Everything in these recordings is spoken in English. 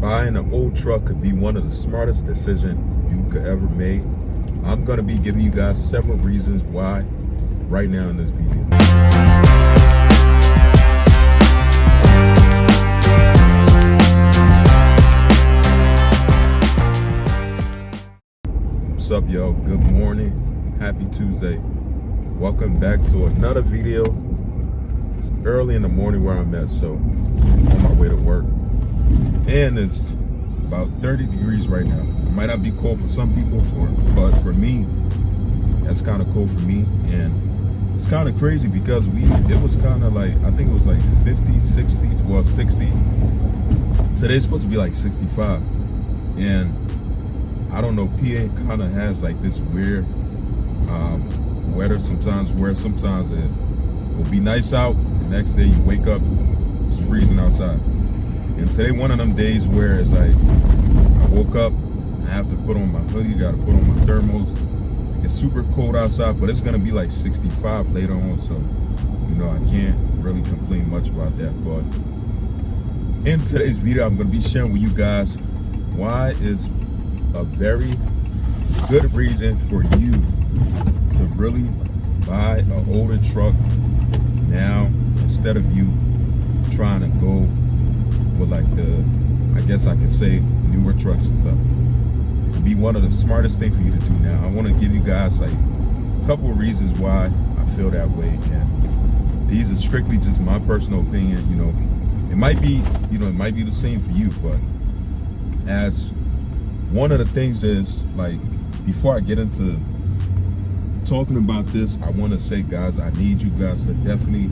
Buying an old truck could be one of the smartest decisions you could ever make. I'm gonna be giving you guys several reasons why right now in this video. What's up, y'all? Good morning. Happy Tuesday. Welcome back to another video. It's early in the morning where I'm at, so on my way to work. And it's about 30 degrees right now. It might not be cold for some people, but for me, that's kind of cold for me. And it's kind of crazy because it was kind of like, I think it was like 50, 60, well 60. Today's supposed to be like 65. And I don't know, PA kind of has like this weird weather sometimes, where sometimes it will be nice out, the next day you wake up, it's freezing outside. And today one of them days where it's like, I woke up, I have to put on my hoodie, gotta put on my thermals. It gets super cold outside, but it's gonna be like 65 later on, so I can't really complain much about that. But in today's video, I'm gonna be sharing with you guys why is a very good reason for you to really buy an older truck now instead of you trying to go with like I guess I could say newer trucks and stuff. It would be one of the smartest things for you to do now. I want to give you guys like a couple of reasons why I feel that way, and these are strictly just my personal opinion. It might be the same for you, but as one of the things is, like, before I get into talking about this, I want to say, guys, I need you guys to definitely,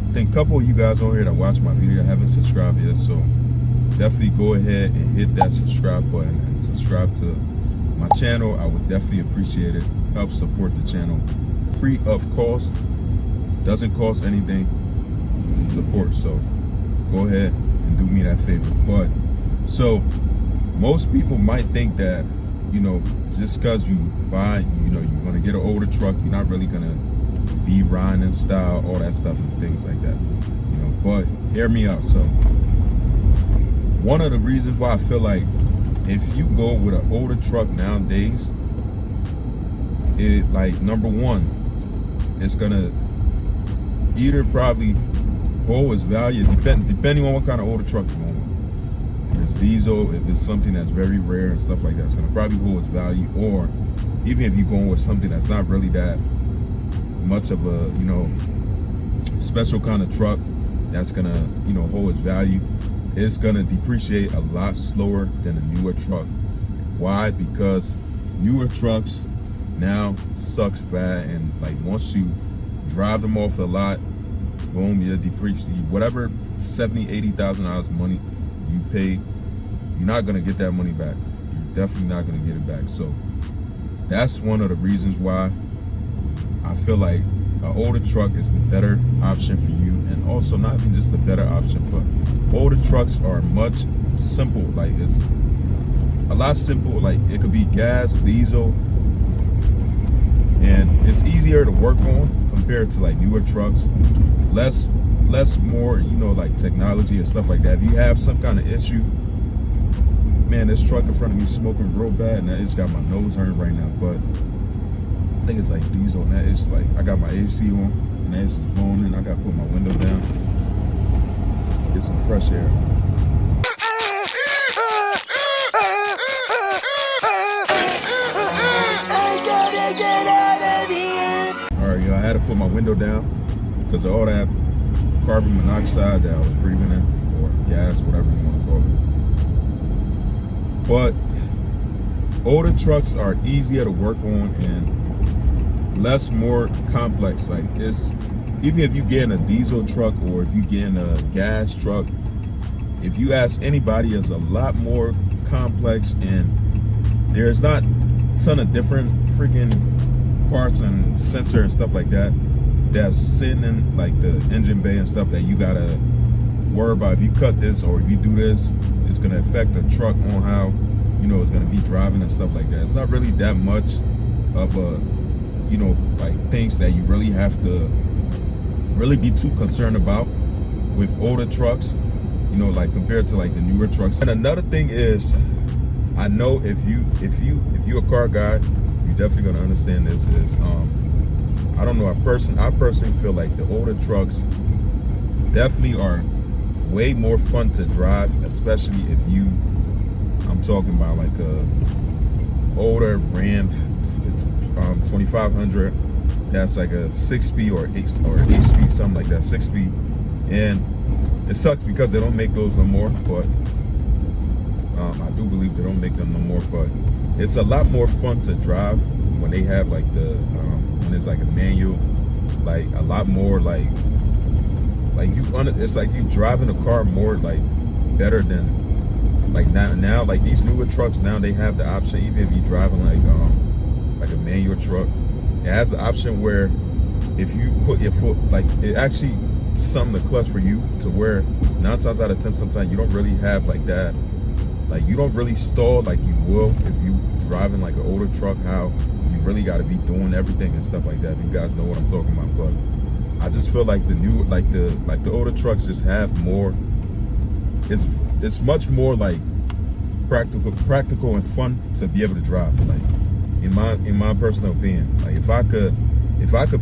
I think a couple of you guys on here that watch my video haven't subscribed yet, so definitely go ahead and hit that subscribe button and subscribe to my channel. I would definitely appreciate it. Help support the channel. Free of cost. Doesn't cost anything to support, so go ahead and do me that favor. But so most people might think that, just because you buy, you're gonna get an older truck, you're not really gonna be riding in style, all that stuff and things like that. But hear me out. So one of the reasons why I feel like if you go with an older truck nowadays, it, like, number one, it's gonna either probably hold its value, depending on what kind of older truck you're going with. If it's diesel, if it's something that's very rare and stuff like that, it's gonna probably hold its value. Or even if you're going with something that's not really that much of a special kind of truck that's gonna hold its value, it's gonna depreciate a lot slower than a newer truck. Why? Because newer trucks now sucks bad, and like once you drive them off the lot, boom, you depreciate whatever $70,000-$80,000 money you paid. You're not gonna get that money back. You're definitely not gonna get it back. So that's one of the reasons why I feel like an older truck is the better option for you. And also, not even just a better option, but older trucks are much simple. Like, it's a lot simple. Like, it could be gas, diesel, and it's easier to work on compared to like newer trucks. Less more, like technology and stuff like that. If you have some kind of issue, man, this truck in front of me smoking real bad, and it's got my nose hurting right now. But I think it's like diesel, and that it's like, I got my AC on, and that is blowing in. I got to put my window down, get some fresh air. I gotta get out of here. All right, y'all, I had to put my window down because of all that carbon monoxide that I was breathing in, or gas, whatever you want to call it. But older trucks are easier to work on and more complex. Like, it's, even if you get in a diesel truck or if you get in a gas truck, if you ask anybody, it's a lot more complex, and there's not a ton of different freaking parts and sensor and stuff like that that's sitting in like the engine bay and stuff that you gotta worry about. If you cut this or if you do this, it's gonna affect the truck on how it's gonna be driving and stuff like that. It's not really that much of a like things that you really have to really be too concerned about with older trucks. you know, like compared to like the newer trucks. And another thing is, I know if you a car guy, you're definitely gonna understand this. Is I don't know, I personally feel like the older trucks definitely are way more fun to drive, especially if I'm talking about like a older Ram 2500 that's like a 6-speed or 8-speed, something like that, 6-speed. And it sucks because they don't make those no more, but I do believe they don't make them no more. But it's a lot more fun to drive when they have like the when it's like a manual, like a lot more like it's like you driving a car more like better than like now like these newer trucks now, they have the option, even if you're driving like a manual truck, it has the option where if you put your foot, like it actually something to clutch for you to where 9 times out of 10 sometimes you don't really have like that, like you don't really stall like you will if you driving like an older truck, how you really got to be doing everything and stuff like that. If you guys know what I'm talking about. But I just feel like the new, like the older trucks just have more, it's much more like practical and fun to be able to drive. Like in my personal opinion, like if I could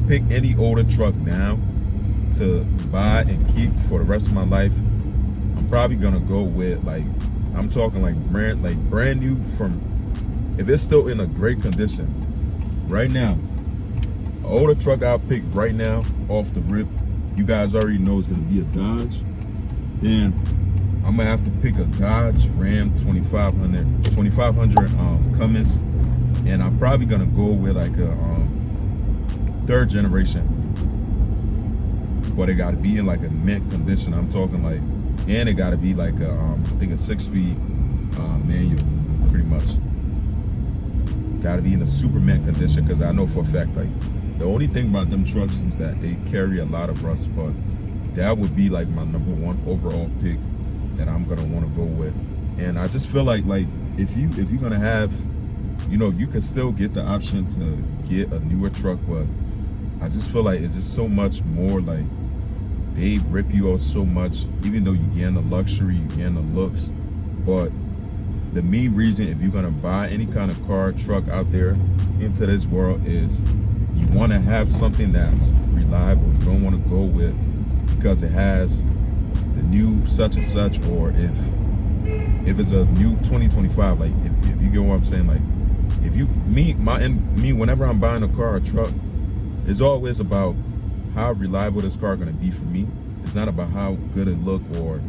pick any older truck now to buy and keep for the rest of my life, I'm probably gonna go with, like, I'm talking like brand new, from, if it's still in a great condition right now. An older truck I'll pick right now off the rip, you guys already know it's gonna be a Dodge, and I'm gonna have to pick a Dodge Ram 2500 Cummins, and I'm probably gonna go with like a 3rd generation, but it gotta be in like a mint condition. I'm talking like, and it gotta be like a I think a 6-speed manual, pretty much. Gotta be in a super mint condition, because I know for a fact, like, the only thing about them trucks is that they carry a lot of rust, but that would be like my #1 overall pick that I'm gonna want to go with. And I just feel like if you're gonna have, you know, you can still get the option to get a newer truck, but I just feel like it's just so much more, like they rip you off so much, even though you gain the luxury, you gain the looks. But the main reason, if you're gonna buy any kind of car, truck out there into this world, is you want to have something that's reliable. You don't want to go with because it has the new such and such, or if it's a new 2025, like if you get what I'm saying, like if you me whenever I'm buying a car or truck, it's always about how reliable this car gonna be for me. It's not about how good it look or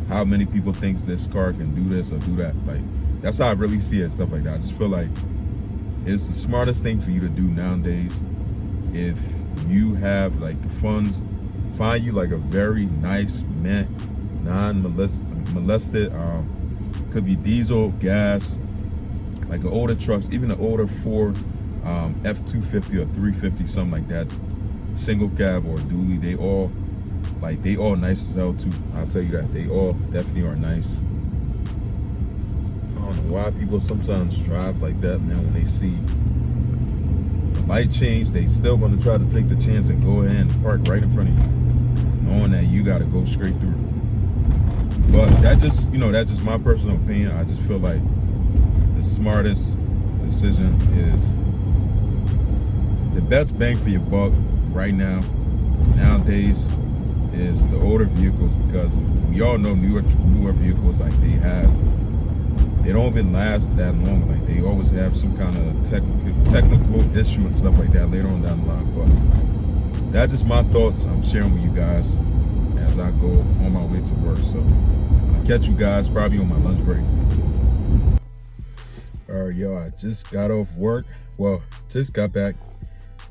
how many people thinks this car can do this or do that. Like, that's how I really see it, stuff like that. I just feel like it's the smartest thing for you to do nowadays. If you have like the funds, find you like a very nice mint, non-molested, could be diesel, gas, like an older trucks, even an older Ford F-250 or 350, something like that, single cab or dually, they all nice as hell too. I'll tell you that, they all definitely are nice. I don't know why people sometimes drive like that, man. When they see the light change, they still gonna try to take the chance and go ahead and park right in front of you, knowing that you gotta go straight through. But that's just my personal opinion. I just feel like the smartest decision is the best bang for your buck right now, nowadays, is the older vehicles, because we all know newer vehicles, like they don't even last that long. Like they always have some kind of technical issue and stuff like that later on down the line. But that's just my thoughts I'm sharing with you guys as I go on my way to work. So I'll catch you guys probably on my lunch break. All right, yo, I just got off work. Well, just got back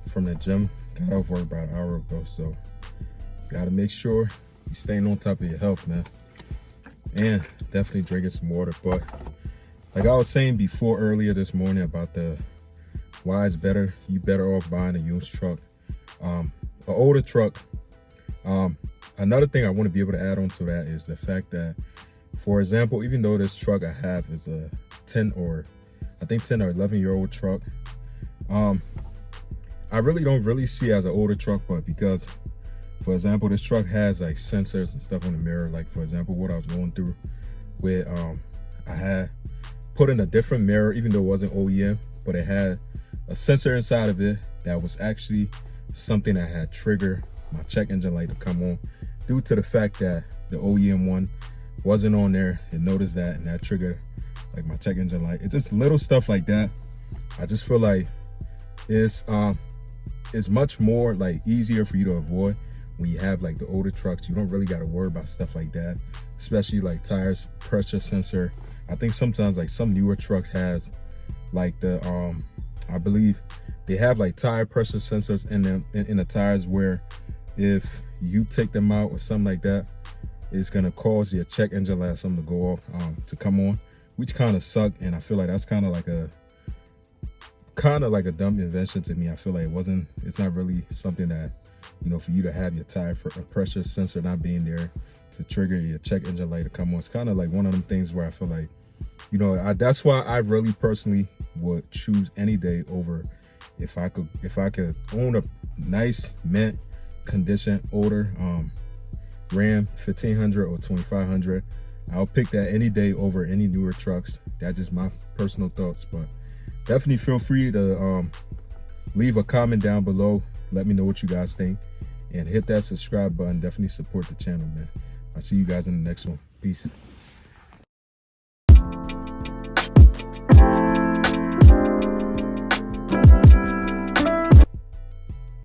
from the gym. Got off work about an hour ago, so gotta make sure you're staying on top of your health, man. And definitely drinking some water. But like I was saying before earlier this morning about why it's better, you better off buying a used truck, an older truck. Another thing I want to be able to add on to that is the fact that, for example, even though this truck I have is a 10 or 11-year-old truck, I really don't see it as an older truck, but because for example, this truck has like sensors and stuff on the mirror. Like for example, what I was going through with I had put in a different mirror, even though it wasn't OEM, but it had a sensor inside of it that was actually something that had triggered my check engine light to come on, due to the fact that the OEM one wasn't on there. It noticed that, and that triggered like my check engine light. It's just little stuff like that. I just feel like it's much more like easier for you to avoid when you have like the older trucks. You don't really got to worry about stuff like that, especially like tires pressure sensor. I think sometimes like some newer trucks has like the I believe they have like tire pressure sensors in them in the tires, where if you take them out or something like that, it's gonna cause your check engine light or something to go off, to come on, which kind of suck. And I feel like that's kind of like a dumb invention to me. I feel like it's not really something that, you know, for you to have your tire pressure sensor not being there to trigger your check engine light to come on. It's kind of like one of them things where I feel like, you know, that's why I really personally would choose any day over if I could own a nice mint condition older Ram 1500 or 2500. I'll pick that any day over any newer trucks. That's just my personal thoughts, but definitely feel free to leave a comment down below. Let me know what you guys think, and hit that subscribe button. Definitely support the channel, man. I'll see you guys in the next one. Peace.